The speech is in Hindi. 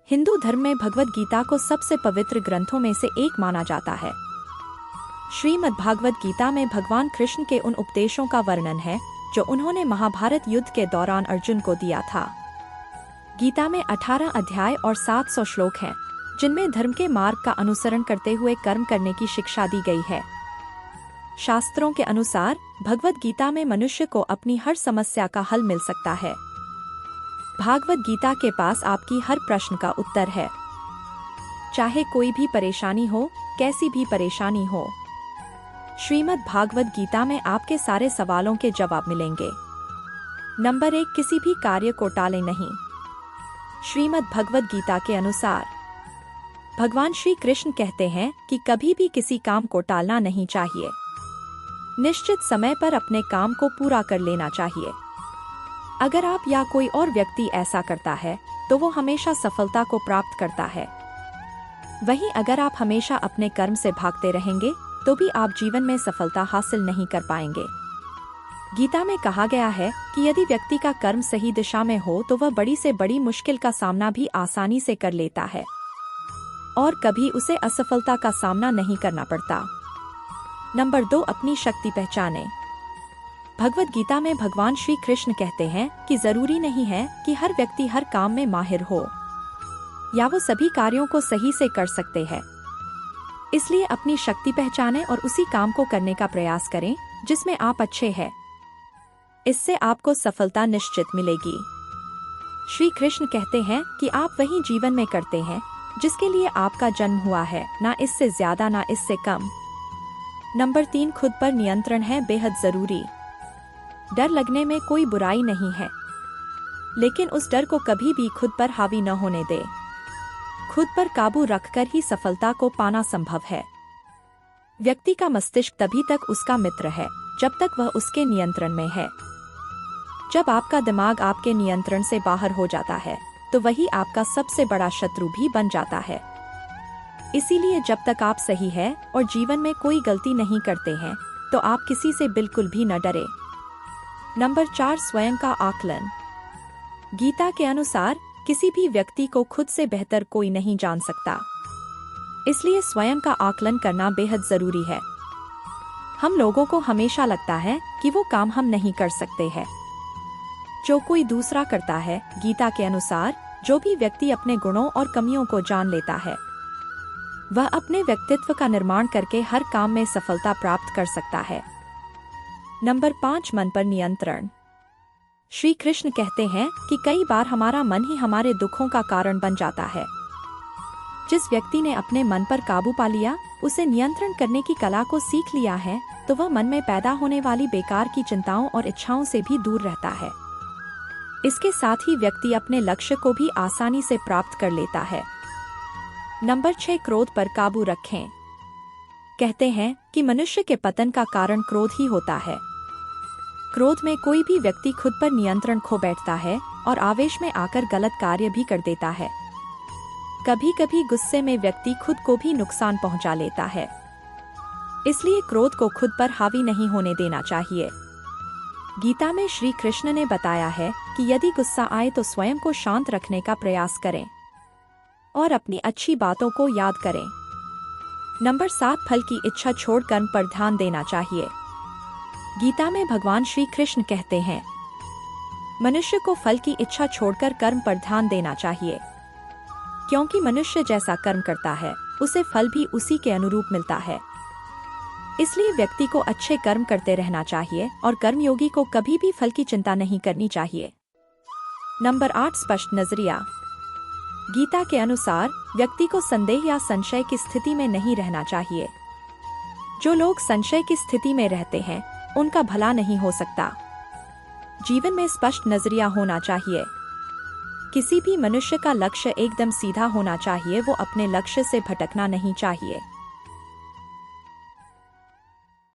हिंदू धर्म में भगवद गीता को सबसे पवित्र ग्रंथों में से एक माना जाता है। श्रीमद् भागवत गीता में भगवान कृष्ण के उन उपदेशों का वर्णन है जो उन्होंने महाभारत युद्ध के दौरान अर्जुन को दिया था। गीता में 18 अध्याय और 700 श्लोक हैं, जिनमें धर्म के मार्ग का अनुसरण करते हुए कर्म करने की शिक्षा दी गई है। शास्त्रों के अनुसार भगवद गीता में मनुष्य को अपनी हर समस्या का हल मिल सकता है। भागवत गीता के पास आपकी हर प्रश्न का उत्तर है, चाहे कोई भी परेशानी हो, कैसी भी परेशानी हो। श्रीमद् भागवत गीता में आपके सारे सवालों के जवाब मिलेंगे। नंबर 1, किसी भी कार्य को टालें नहीं। श्रीमद् भगवत गीता के अनुसार भगवान श्री कृष्ण कहते हैं कि कभी भी किसी काम को टालना नहीं चाहिए। निश्चित समय पर अपने काम को पूरा कर लेना चाहिए। अगर आप या कोई और व्यक्ति ऐसा करता है तो वो हमेशा सफलता को प्राप्त करता है। वहीं अगर आप हमेशा अपने कर्म से भागते रहेंगे तो भी आप जीवन में सफलता हासिल नहीं कर पाएंगे। गीता में कहा गया है कि यदि व्यक्ति का कर्म सही दिशा में हो तो वह बड़ी से बड़ी मुश्किल का सामना भी आसानी से कर लेता है और कभी उसे असफलता का सामना नहीं करना पड़ता। नंबर 2, अपनी शक्ति पहचानें। भगवद गीता में भगवान श्री कृष्ण कहते हैं कि जरूरी नहीं है कि हर व्यक्ति हर काम में माहिर हो या वो सभी कार्यों को सही से कर सकते हैं। इसलिए अपनी शक्ति पहचानें और उसी काम को करने का प्रयास करें जिसमें आप अच्छे हैं। इससे आपको सफलता निश्चित मिलेगी। श्री कृष्ण कहते हैं कि आप वही जीवन में करते हैं जिसके लिए आपका जन्म हुआ है, ना इससे ज्यादा ना इससे कम। नंबर 3, खुद पर नियंत्रण है बेहद जरूरी। डर लगने में कोई बुराई नहीं है, लेकिन उस डर को कभी भी खुद पर हावी न होने दे। खुद पर काबू रखकर ही सफलता को पाना संभव है। व्यक्ति का मस्तिष्क तभी तक उसका मित्र है जब तक वह उसके नियंत्रण में है। जब आपका दिमाग आपके नियंत्रण से बाहर हो जाता है तो वही आपका सबसे बड़ा शत्रु भी बन जाता है। इसीलिए जब तक आप सही है और जीवन में कोई गलती नहीं करते हैं तो आप किसी से बिल्कुल भी न डरे। नंबर 4, स्वयं का आकलन। गीता के अनुसार किसी भी व्यक्ति को खुद से बेहतर कोई नहीं जान सकता, इसलिए स्वयं का आकलन करना बेहद जरूरी है। हम लोगों को हमेशा लगता है कि वो काम हम नहीं कर सकते हैं जो कोई दूसरा करता है। गीता के अनुसार जो भी व्यक्ति अपने गुणों और कमियों को जान लेता है वह अपने व्यक्तित्व का निर्माण करके हर काम में सफलता प्राप्त कर सकता है। नंबर 5, मन पर नियंत्रण। श्री कृष्ण कहते हैं कि कई बार हमारा मन ही हमारे दुखों का कारण बन जाता है। जिस व्यक्ति ने अपने मन पर काबू पा लिया, उसे नियंत्रण करने की कला को सीख लिया है, तो वह मन में पैदा होने वाली बेकार की चिंताओं और इच्छाओं से भी दूर रहता है। इसके साथ ही व्यक्ति अपने लक्ष्य को भी आसानी से प्राप्त कर लेता है। नंबर 6, क्रोध पर काबू रखें। कहते हैं कि मनुष्य के पतन का कारण क्रोध ही होता है। क्रोध में कोई भी व्यक्ति खुद पर नियंत्रण खो बैठता है और आवेश में आकर गलत कार्य भी कर देता है। कभी कभी गुस्से में व्यक्ति खुद को भी नुकसान पहुंचा लेता है। इसलिए क्रोध को खुद पर हावी नहीं होने देना चाहिए। गीता में श्री कृष्ण ने बताया है कि यदि गुस्सा आए तो स्वयं को शांत रखने का प्रयास करें और अपनी अच्छी बातों को याद करें। नंबर 7, फल की इच्छा छोड़ कर्म पर ध्यान देना चाहिए। गीता में भगवान श्री कृष्ण कहते हैं, मनुष्य को फल की इच्छा छोड़कर कर्म पर ध्यान देना चाहिए, क्योंकि मनुष्य जैसा कर्म करता है उसे फल भी उसी के अनुरूप मिलता है। इसलिए व्यक्ति को अच्छे कर्म करते रहना चाहिए और कर्मयोगी को कभी भी फल की चिंता नहीं करनी चाहिए। नंबर 8, स्पष्ट नजरिया। गीता के अनुसार व्यक्ति को संदेह या संशय की स्थिति में नहीं रहना चाहिए। जो लोग संशय की स्थिति में रहते हैं उनका भला नहीं हो सकता। जीवन में स्पष्ट नजरिया होना चाहिए। किसी भी मनुष्य का लक्ष्य एकदम सीधा होना चाहिए, वो अपने लक्ष्य से भटकना नहीं चाहिए।